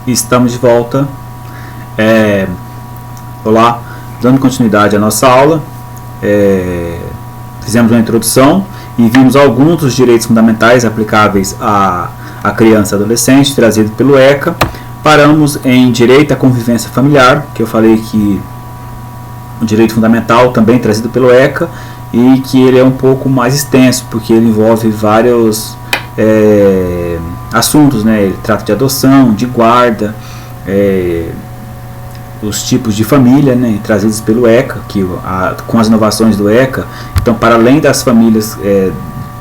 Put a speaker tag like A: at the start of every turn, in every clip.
A: Estamos de volta. Olá, dando continuidade à nossa aula, fizemos uma introdução e vimos alguns dos direitos fundamentais aplicáveis à criança e adolescente, trazido pelo ECA. Paramos em direito à convivência familiar, que eu falei que o direito fundamental também trazido pelo ECA, e que ele é um pouco mais extenso, porque ele envolve vários assuntos, né? Ele trata de adoção, de guarda, os tipos de família, né, trazidos pelo ECA, com as inovações do ECA. Então, para além das famílias,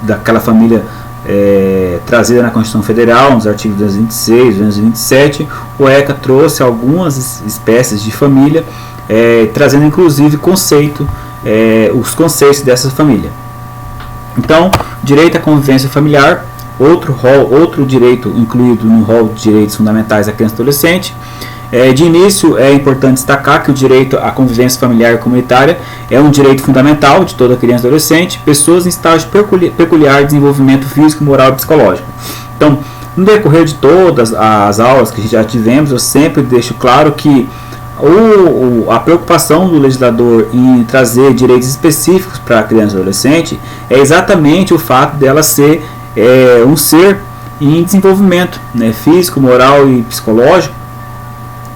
A: daquela família trazida na Constituição Federal, nos artigos 226 e 227, o ECA trouxe algumas espécies de família, trazendo inclusive os conceitos dessa família. Então, direito à convivência familiar, outro direito incluído no rol de direitos fundamentais da criança e adolescente. De início, é importante destacar que o direito à convivência familiar e comunitária é um direito fundamental de toda criança e adolescente, pessoas em estágio peculiar de desenvolvimento físico, moral e psicológico. Então, no decorrer de todas as aulas que já tivemos, eu sempre deixo claro que a preocupação do legislador em trazer direitos específicos para a criança e adolescente é exatamente o fato dela ser um ser em desenvolvimento, né, físico, moral e psicológico,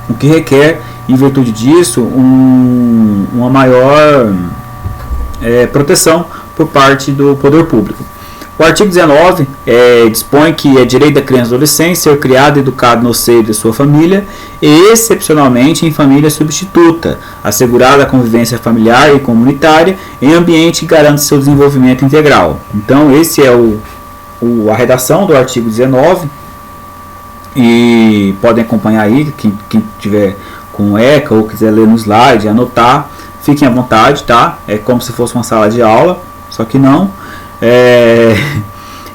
A: o que requer, em virtude disso, uma maior proteção por parte do poder público. O artigo 19 dispõe que é direito da criança e adolescente ser criado e educado no seio de sua família e, excepcionalmente, em família substituta, assegurada a convivência familiar e comunitária em ambiente que garante seu desenvolvimento integral. Então, esse é a redação do artigo 19, e podem acompanhar aí, quem tiver com o ECA ou quiser ler no slide, anotar, fiquem à vontade, tá? É como se fosse uma sala de aula, só que não.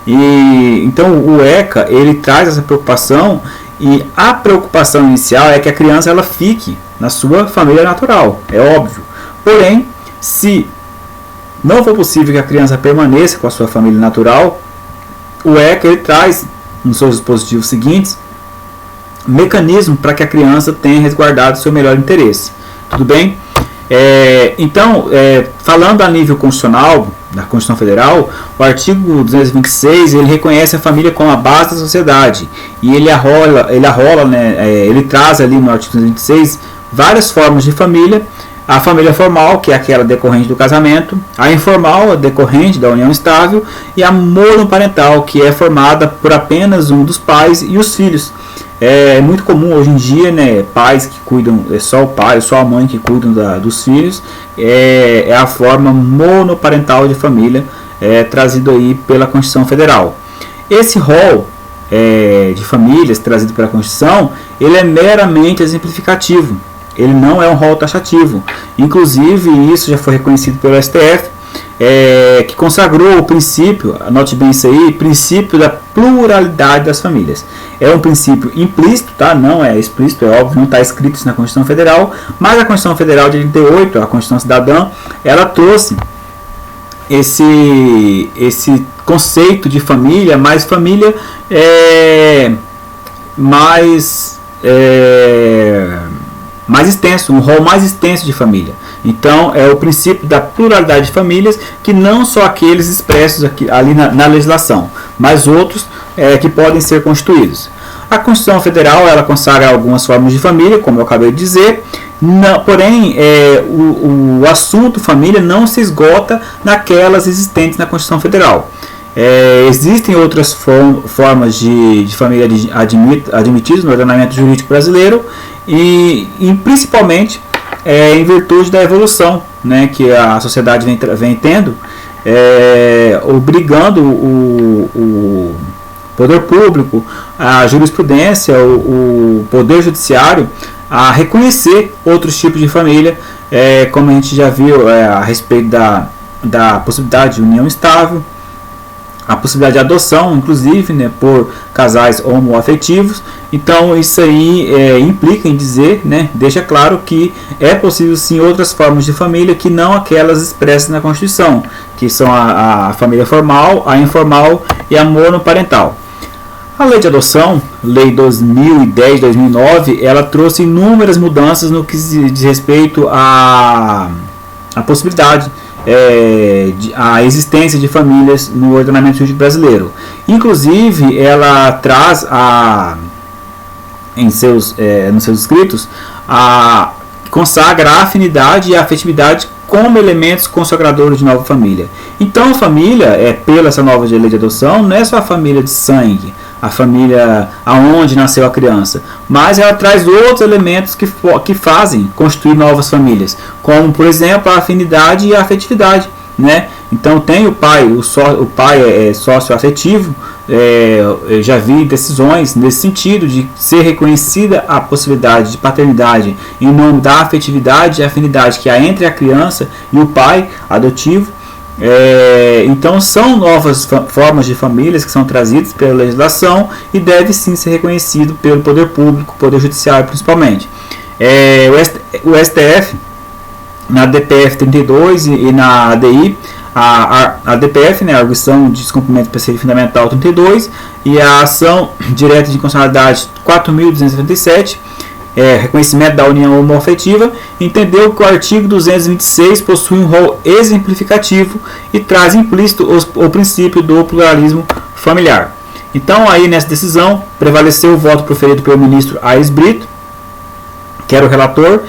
A: Então o ECA, ele traz essa preocupação, e a preocupação inicial é que a criança ela fique na sua família natural, é óbvio. Porém, se não for possível que a criança permaneça com a sua família natural, o ECA ele traz nos seus dispositivos seguintes mecanismo para que a criança tenha resguardado seu melhor interesse. Tudo bem? Então, falando a nível constitucional, da Constituição Federal, o artigo 226 ele reconhece a família como a base da sociedade, e ele traz ali no artigo 226 várias formas de família. A família formal, que é aquela decorrente do casamento, a informal, decorrente da união estável, e a monoparental, que é formada por apenas um dos pais e os filhos. É muito comum hoje em dia, né, pais que cuidam, só o pai, só a mãe que cuidam dos filhos, é a forma monoparental de família trazido aí pela Constituição Federal. Esse rol de famílias trazido pela Constituição, ele é meramente exemplificativo. Ele não é um rol taxativo. Inclusive, isso já foi reconhecido pelo STF, que consagrou o princípio, anote bem isso aí, princípio da pluralidade das famílias. É um princípio implícito, tá? Não é explícito, é óbvio, não está escrito isso na Constituição Federal, mas a Constituição Federal de 88, a Constituição Cidadã, ela trouxe esse conceito de família, mais extenso, um rol mais extenso de família. Então, é o princípio da pluralidade de famílias, que não só aqueles expressos ali na legislação, mas outros que podem ser constituídos. A Constituição Federal ela consagra algumas formas de família, como eu acabei de dizer, porém, o assunto família não se esgota naquelas existentes na Constituição Federal. Existem outras formas de família admitidas no ordenamento jurídico brasileiro, e principalmente em virtude da evolução, né, que a sociedade vem tendo, obrigando o poder público, a jurisprudência, o poder judiciário a reconhecer outros tipos de família, como a gente já viu a respeito da possibilidade de união estável, a possibilidade de adoção, inclusive, né, por casais homoafetivos. Então isso aí implica em dizer, né, deixa claro que é possível sim outras formas de família que não aquelas expressas na Constituição, que são a família formal, a informal e a monoparental. A lei de adoção, lei 2010-2009, ela trouxe inúmeras mudanças no que diz respeito à possibilidade, a existência de famílias no ordenamento jurídico brasileiro. Inclusive, ela traz nos seus escritos, consagra a afinidade e a afetividade como elementos consagradores de nova família. Então, a família, pela essa nova lei de adoção, não é só a família de sangue, a família aonde nasceu a criança, mas ela traz outros elementos que fazem constituir novas famílias, como, por exemplo, a afinidade e a afetividade, né? Então, tem o pai é sócio afetivo. Eu já vi decisões nesse sentido de ser reconhecida a possibilidade de paternidade em nome da afetividade e afinidade que há entre a criança e o pai adotivo. Então são novas formas de famílias que são trazidas pela legislação e deve sim ser reconhecido pelo poder público, poder judiciário principalmente. O STF, na DPF 32 e na ADI, a DPF, né, a Arguição de Descumprimento do Preceito Fundamental 32, e a Ação Direta de Inconstitucionalidade 4.277, reconhecimento da união homoafetiva, entendeu que o artigo 226 possui um rol exemplificativo e traz implícito o princípio do pluralismo familiar. Então, aí nessa decisão, prevaleceu o voto proferido pelo ministro Aires Brito, que era o relator,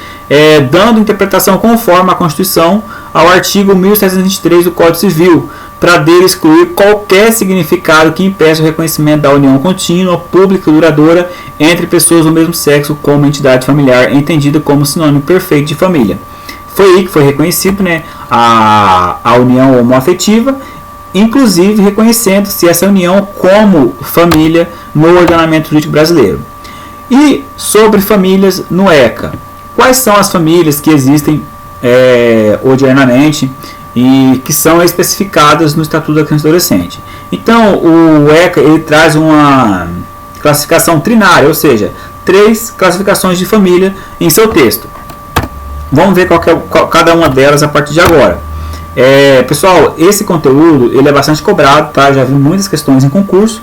A: dando interpretação conforme a Constituição ao artigo 1723 do Código Civil, para dele excluir qualquer significado que impeça o reconhecimento da união contínua, pública e duradoura entre pessoas do mesmo sexo como entidade familiar, entendida como sinônimo perfeito de família. Foi aí que foi reconhecido, né, a união homoafetiva, inclusive reconhecendo-se essa união como família no ordenamento jurídico brasileiro. E sobre famílias no ECA. Quais são as famílias que existem ordinariamente e que são especificadas no Estatuto da Criança e do Adolescente? Então, o ECA ele traz uma classificação trinária, ou seja, 3 classificações de família em seu texto. Vamos ver cada uma delas a partir de agora. Pessoal, esse conteúdo ele é bastante cobrado, tá? Já vi muitas questões em concurso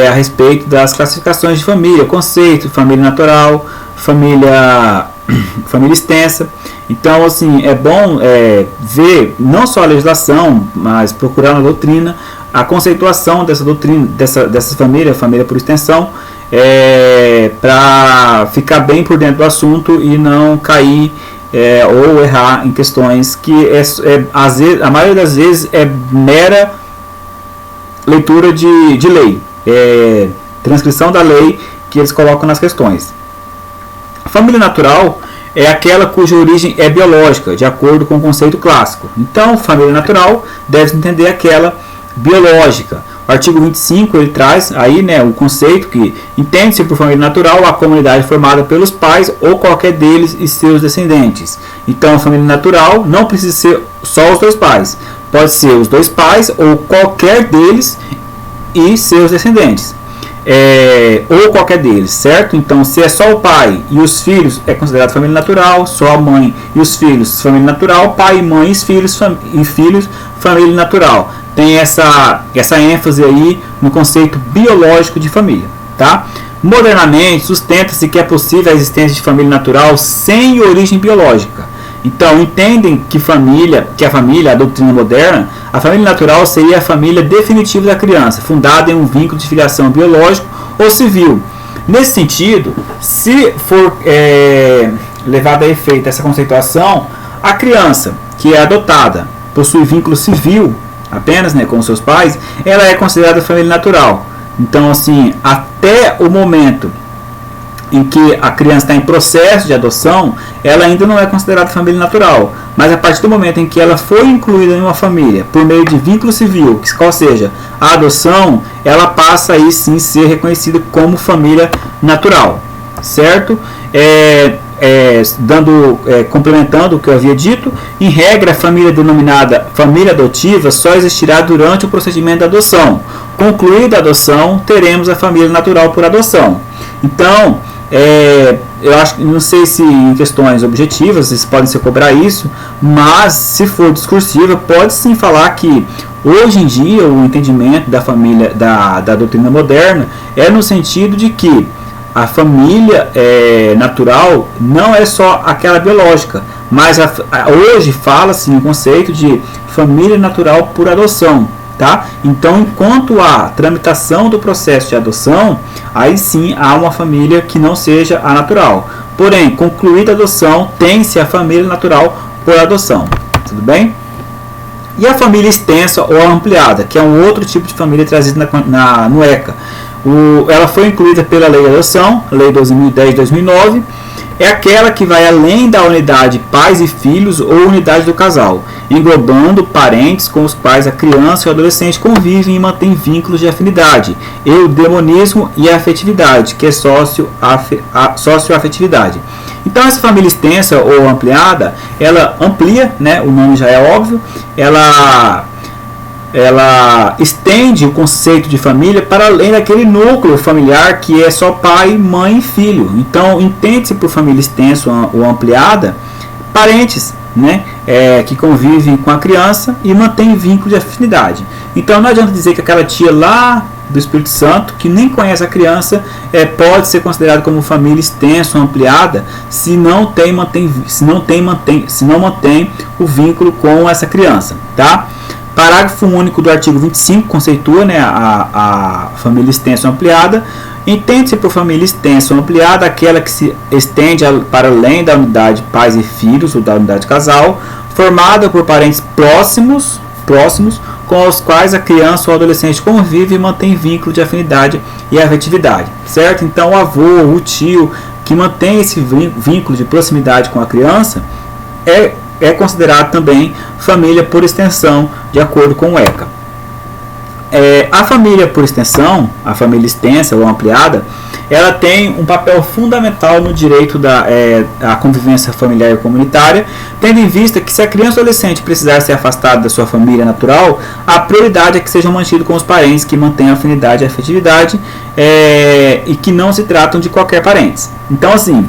A: a respeito das classificações de família, conceito, família natural, família extensa. Então, assim, é bom ver não só a legislação, mas procurar na doutrina a conceituação dessa doutrina, dessa família por extensão, para ficar bem por dentro do assunto e não cair ou errar em questões que às vezes, a maioria das vezes é mera leitura de lei, transcrição da lei que eles colocam nas questões. A família natural é aquela cuja origem é biológica, de acordo com o conceito clássico. Então, família natural deve entender aquela biológica. O artigo 25 ele traz aí, né, o conceito que entende-se por família natural a comunidade formada pelos pais ou qualquer deles e seus descendentes. Então, a família natural não precisa ser só os 2 pais. Pode ser os 2 pais ou qualquer deles e seus descendentes. Ou qualquer deles, certo? Então, se é só o pai e os filhos, é considerado família natural, só a mãe e os filhos, família natural, pai, mãe e filhos, família natural. Tem essa ênfase aí no conceito biológico de família, tá? Modernamente, sustenta-se que é possível a existência de família natural sem origem biológica. Então, entendem que a família, a doutrina moderna, a família natural seria a família definitiva da criança, fundada em um vínculo de filiação biológico ou civil. Nesse sentido, se for levada a efeito essa conceituação, a criança que é adotada, possui vínculo civil apenas, né, com seus pais, ela é considerada família natural. Então, assim, até o momento em que a criança está em processo de adoção, ela ainda não é considerada família natural. Mas a partir do momento em que ela foi incluída em uma família por meio de vínculo civil, qual seja a adoção, ela passa aí sim a ser reconhecida como família natural, certo? Complementando o que eu havia dito, em regra, a família denominada família adotiva só existirá durante o procedimento da adoção. Concluída a adoção, teremos a família natural por adoção. Então, Eu acho que não sei se em questões objetivas vocês podem se cobrar isso, mas se for discursiva, pode sim falar que hoje em dia o entendimento da família, da doutrina moderna, é no sentido de que a família natural não é só aquela biológica, mas hoje fala-se no conceito de família natural por adoção. Tá? Então, enquanto há tramitação do processo de adoção, aí sim há uma família que não seja a natural. Porém, concluída a adoção, tem-se a família natural por adoção. Tudo bem? E a família extensa ou ampliada, que é um outro tipo de família trazida no ECA. Ela foi incluída pela Lei de Adoção, Lei 12.010 de 2009, é aquela que vai além da unidade pais e filhos ou unidade do casal, englobando parentes com os quais a criança e o adolescente convivem e mantêm vínculos de afinidade, eudemonismo e afetividade, que é socioafetividade. Então, essa família extensa ou ampliada, ela amplia, né, o nome já é óbvio, ela estende o conceito de família para além daquele núcleo familiar que é só pai, mãe e filho. Então, entende-se por família extensa ou ampliada parentes, né, que convivem com a criança e mantêm vínculo de afinidade. Então, não adianta dizer que aquela tia lá do Espírito Santo, que nem conhece a criança, pode ser considerado como família extensa ou ampliada se não mantém o vínculo com essa criança, tá? Parágrafo único do artigo 25 conceitua, né, a família extensa ou ampliada. Entende-se por família extensa ou ampliada aquela que se estende para além da unidade pais e filhos ou da unidade casal, formada por parentes próximos com os quais a criança ou adolescente convive e mantém vínculo de afinidade e afetividade, certo? Então, o avô, o tio, que mantém esse vínculo de proximidade com a criança, é considerado também família por extensão, de acordo com o ECA. A família por extensão, a família extensa ou ampliada, ela tem um papel fundamental no direito à convivência familiar e comunitária, tendo em vista que se a criança ou adolescente precisar ser afastada da sua família natural, a prioridade é que sejam mantidos com os parentes que mantêm afinidade e afetividade e que não se tratam de qualquer parente. Então, assim,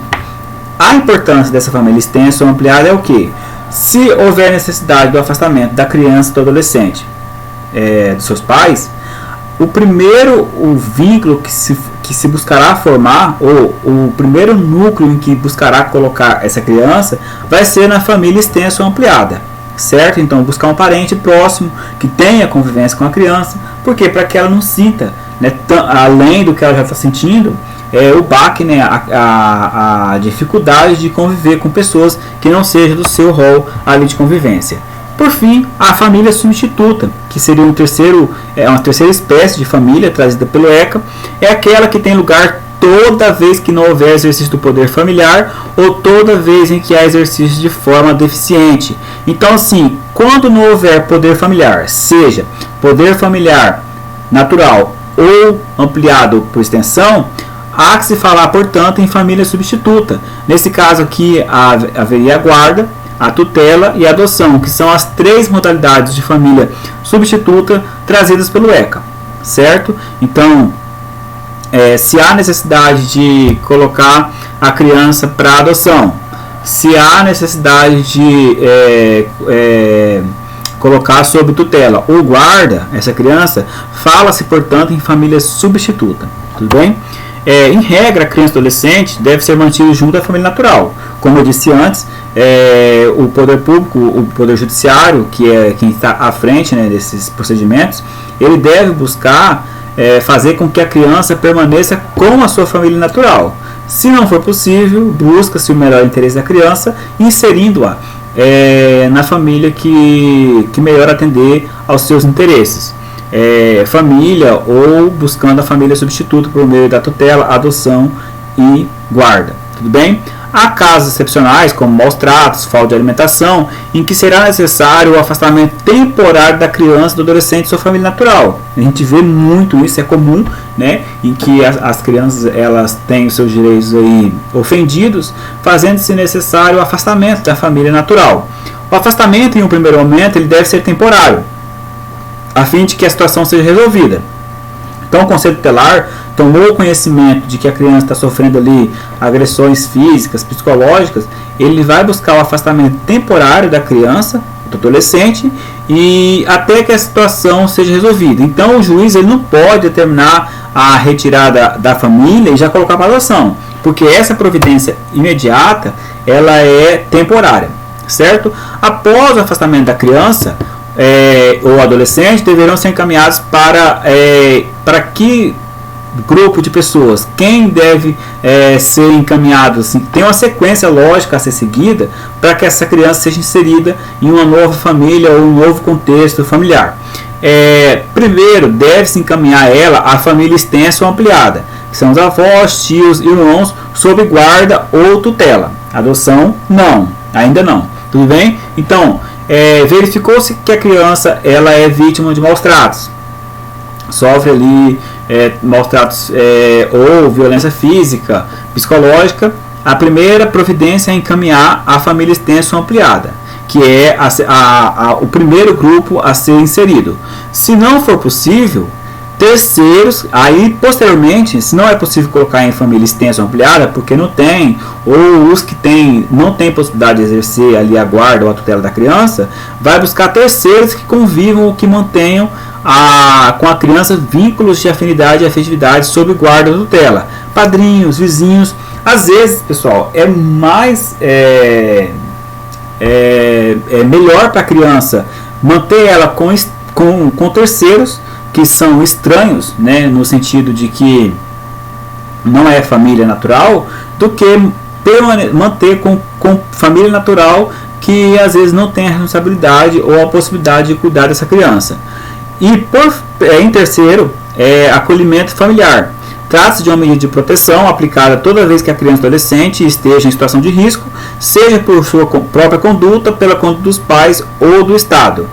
A: a importância dessa família extensa ou ampliada é o quê? Se houver necessidade do afastamento da criança ou do adolescente dos seus pais, o vínculo que se buscará formar, ou o primeiro núcleo em que buscará colocar essa criança, vai ser na família extensa ou ampliada, certo? Então, buscar um parente próximo que tenha convivência com a criança, porque para que ela não sinta, né, além do que ela já está sentindo, o baque, né, a dificuldade de conviver com pessoas que não sejam do seu rol ali de convivência. Por fim, a família substituta, que seria uma terceira espécie de família trazida pelo ECA, é aquela que tem lugar toda vez que não houver exercício do poder familiar ou toda vez em que há exercício de forma deficiente. Então, assim, quando não houver poder familiar, seja poder familiar natural ou ampliado por extensão, há que se falar, portanto, em família substituta. Nesse caso aqui, haveria a guarda, a tutela e a adoção, que são as três modalidades de família substituta trazidas pelo ECA, certo? Então, se há necessidade de colocar a criança para adoção, se há necessidade de colocar sob tutela ou guarda essa criança, fala-se, portanto, em família substituta, tudo bem? Em regra, a criança e adolescente deve ser mantido junto à família natural. Como eu disse antes, o poder público, o poder judiciário, que é quem está à frente, né, desses procedimentos, ele deve buscar fazer com que a criança permaneça com a sua família natural. Se não for possível, busca-se o melhor interesse da criança, inserindo-a na família que melhor atender aos seus interesses. Família ou buscando a família substituta por meio da tutela, adoção e guarda. Tudo bem? Há casos excepcionais, como maus tratos, falta de alimentação, em que será necessário o afastamento temporário da criança e do adolescente de sua família natural. A gente vê muito isso, é comum, né, em que as crianças elas têm os seus direitos aí ofendidos, fazendo-se necessário o afastamento da família natural. O afastamento, em um primeiro momento, ele deve ser temporário, a fim de que a situação seja resolvida. Então, o Conselho Tutelar tomou conhecimento de que a criança está sofrendo ali agressões físicas, psicológicas, ele vai buscar o afastamento temporário da criança, do adolescente, e até que a situação seja resolvida. Então o juiz ele não pode determinar a retirada da família e já colocar para adoção, porque essa providência imediata ela é temporária, certo? Após o afastamento da criança ou adolescente, deverão ser encaminhados para que grupo de pessoas, quem deve ser encaminhado, assim, tem uma sequência lógica a ser seguida para que essa criança seja inserida em uma nova família ou um novo contexto familiar. Primeiro, deve-se encaminhar ela à família extensa ou ampliada, que são os avós, tios, irmãos, sob guarda ou tutela. Adoção, não, ainda não. Tudo bem? Então, verificou-se que a criança ela é vítima de maus tratos, sofre ali maus tratos ou violência física, psicológica. A primeira providência é encaminhar a família extensa ou ampliada, que é o primeiro grupo a ser inserido. Se não for possível, terceiros, aí posteriormente, se não é possível colocar em família extensa ou ampliada, porque não tem, ou os que tem, não tem possibilidade de exercer ali a guarda ou a tutela da criança, vai buscar terceiros que convivam ou que mantenham com a criança vínculos de afinidade e afetividade sob guarda ou tutela. Padrinhos, vizinhos. Às vezes, pessoal, é mais melhor para a criança manter ela com terceiros que são estranhos, né, no sentido de que não é família natural, do que manter com família natural que às vezes não tem a responsabilidade ou a possibilidade de cuidar dessa criança. E em terceiro, acolhimento familiar. Trata-se de uma medida de proteção aplicada toda vez que a criança ou adolescente esteja em situação de risco, seja por sua própria conduta, pela conduta dos pais ou do Estado,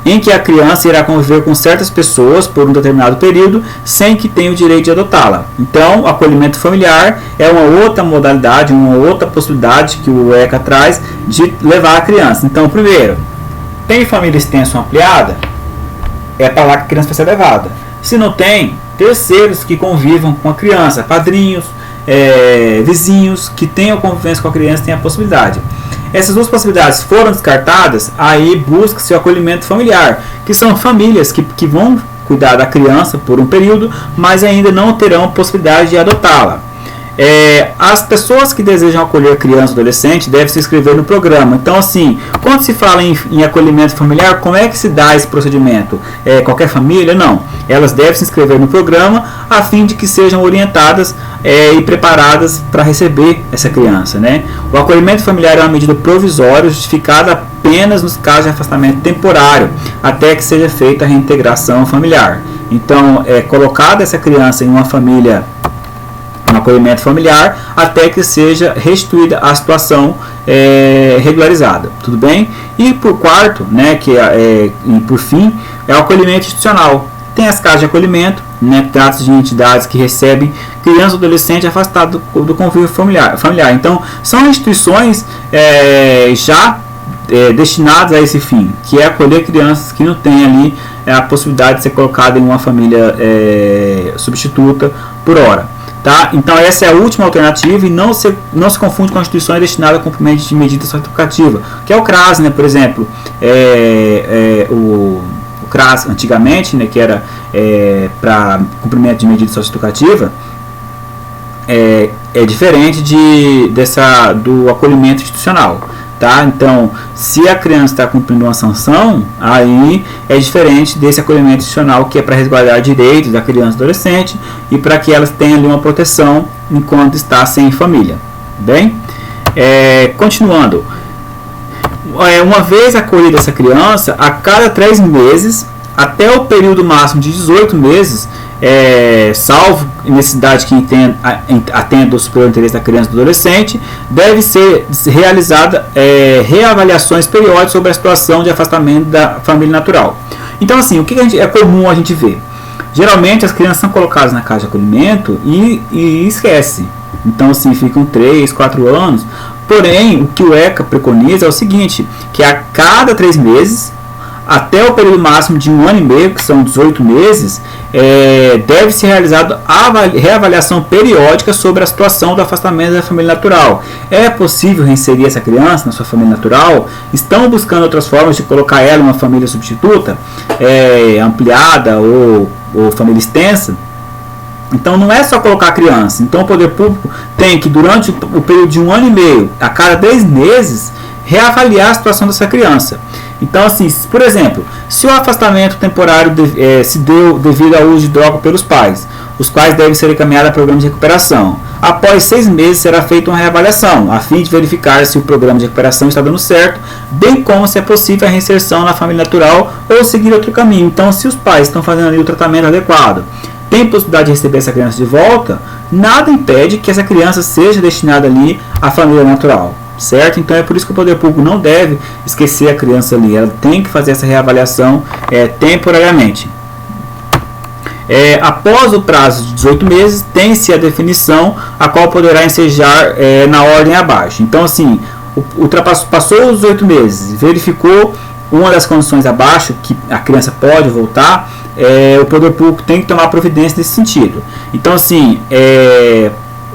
A: em que a criança irá conviver com certas pessoas por um determinado período, sem que tenha o direito de adotá-la. Então, o acolhimento familiar é uma outra modalidade, uma outra possibilidade que o ECA traz de levar a criança. Então, primeiro, tem família extensa ou ampliada? É para lá que a criança vai ser levada. Se não tem, terceiros que convivam com a criança, padrinhos, vizinhos que tenham convivência com a criança, têm a possibilidade. Essas duas possibilidades foram descartadas, aí busca-se o acolhimento familiar, que são famílias que vão cuidar da criança por um período, mas ainda não terão possibilidade de adotá-la. As pessoas que desejam acolher criança ou adolescente devem se inscrever no programa. Então, assim, quando se fala em acolhimento familiar, como é que se dá esse procedimento? Qualquer família? Não. Elas devem se inscrever no programa a fim de que sejam orientadas e preparadas para receber essa criança, né? O acolhimento familiar é uma medida provisória justificada apenas nos casos de afastamento temporário, até que seja feita a reintegração familiar. Então, é colocada essa criança em uma família, um acolhimento familiar, até que seja restituída a situação regularizada, tudo bem? E por quarto, né, e por fim, é o acolhimento institucional. Tem as casas de acolhimento, né, trata-se de entidades que recebem criança ou adolescente afastado do convívio familiar. Então, são instituições já destinadas a esse fim, que é acolher crianças que não têm ali a possibilidade de ser colocada em uma família substituta por hora. Tá? Então essa é a última alternativa e não se confunde com instituições destinadas ao cumprimento de medida socioeducativa, que é o CRAS, né, por exemplo. O CRAS antigamente, né, que era para cumprimento de medida socioeducativa, é diferente do acolhimento institucional. Tá? Então, se a criança está cumprindo uma sanção, aí é diferente desse acolhimento institucional, que é para resguardar direitos da criança e adolescente e para que elas tenham ali uma proteção enquanto está sem família. Bem, continuando, uma vez acolhida essa criança, a cada 3 meses, até o período máximo de 18 meses, salvo necessidade que atenda o superior interesse da criança e do adolescente, deve ser realizada reavaliações periódicas sobre a situação de afastamento da família natural. Então, assim, o que é comum a gente ver? Geralmente as crianças são colocadas na casa de acolhimento e esquece. Então, assim, ficam 3, 4 anos. Porém, o que o ECA preconiza é o seguinte, que a cada 3 meses até o período máximo de 1 ano e meio, que são 18 meses, deve ser realizada reavaliação periódica sobre a situação do afastamento da família natural. É possível reinserir essa criança na sua família natural? Estão buscando outras formas de colocar ela em uma família substituta, ampliada ou família extensa? Então não é só colocar a criança. Então o poder público tem que, durante o período de 1 ano e meio, a cada 10 meses, reavaliar a situação dessa criança. Então, assim, por exemplo, se o afastamento temporário se deu devido ao uso de droga pelos pais, os quais devem ser encaminhados a programa de recuperação. Após 6 meses será feita uma reavaliação, a fim de verificar se o programa de recuperação está dando certo, bem como se é possível a reinserção na família natural ou seguir outro caminho. Então, se os pais estão fazendo ali o tratamento adequado, tem possibilidade de receber essa criança de volta, nada impede que essa criança seja destinada ali à família natural, certo? Então é por isso que o poder público não deve esquecer a criança ali, ela tem que fazer essa reavaliação temporariamente. Após o prazo de 18 meses, tem-se a definição a qual poderá ensejar na ordem abaixo. Então, assim, passou os 18 meses, verificou uma das condições abaixo, que a criança pode voltar, o poder público tem que tomar providência nesse sentido. Então, assim,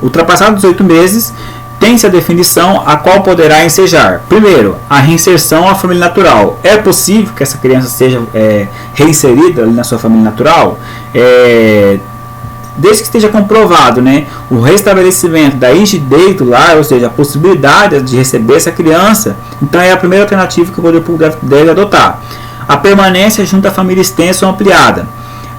A: ultrapassado os 18 meses, tem-se a definição a qual poderá ensejar. Primeiro, a reinserção à família natural. É possível que essa criança seja reinserida ali na sua família natural? Desde que esteja comprovado, né, o restabelecimento da rigidez do lar, ou seja, a possibilidade de receber essa criança, então é a primeira alternativa que o poder público deve adotar. A permanência junto à família extensa ou ampliada.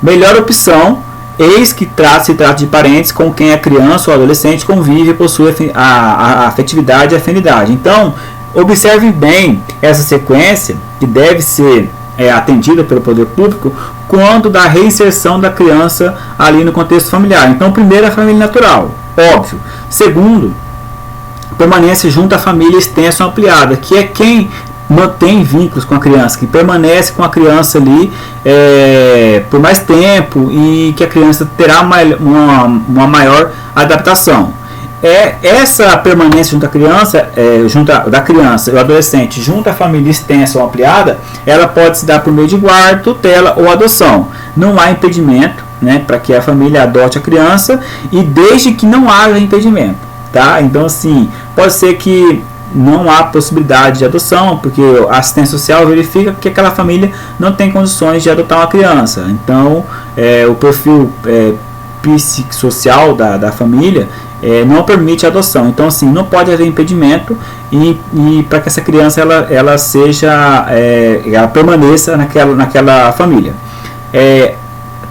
A: Melhor opção, eis que se trata de parentes com quem a criança ou adolescente convive e possui a afetividade e afinidade. Então, observe bem essa sequência que deve ser atendida pelo poder público quando da reinserção da criança ali no contexto familiar. Então, primeiro, a família natural, óbvio. Segundo, permanência junto à família extensa ou ampliada, que é quem mantém vínculos com a criança, que permanece com a criança ali por mais tempo e que a criança terá uma maior adaptação. Essa permanência junto à criança, da criança e o adolescente junto à família extensa ou ampliada, ela pode se dar por meio de guarda, tutela ou adoção. Não há impedimento, né, para que a família adote a criança, e desde que não haja impedimento, tá? Então, assim, pode ser que não há possibilidade de adoção, porque a assistência social verifica que aquela família não tem condições de adotar uma criança. Então, o perfil psicossocial da família não permite a adoção. Então, assim, não pode haver impedimento e para que essa criança ela seja, ela permaneça naquela família.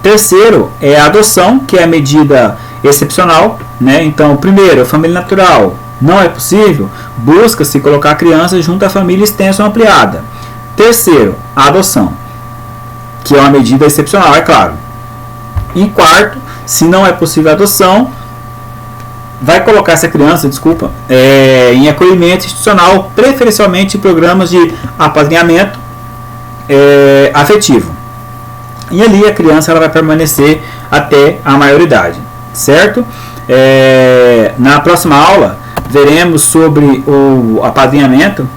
A: Terceiro é a adoção, que é a medida excepcional, né? Então, primeiro, a família natural. Não é possível, busca-se colocar a criança junto à família extensa ou ampliada. Terceiro, a adoção, que é uma medida excepcional, é claro. E quarto, se não é possível a adoção, vai colocar essa criança, em acolhimento institucional, preferencialmente em programas de apadrinhamento afetivo. E ali a criança ela vai permanecer até a maioridade, certo? Na próxima aula, veremos sobre o apadrinhamento,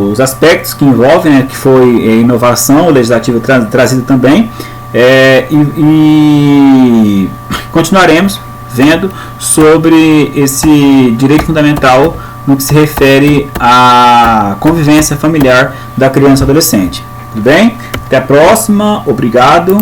A: os aspectos que envolvem, né, que foi inovação legislativa trazida também, e continuaremos vendo sobre esse direito fundamental no que se refere à convivência familiar da criança e adolescente. Tudo bem? Até a próxima, obrigado.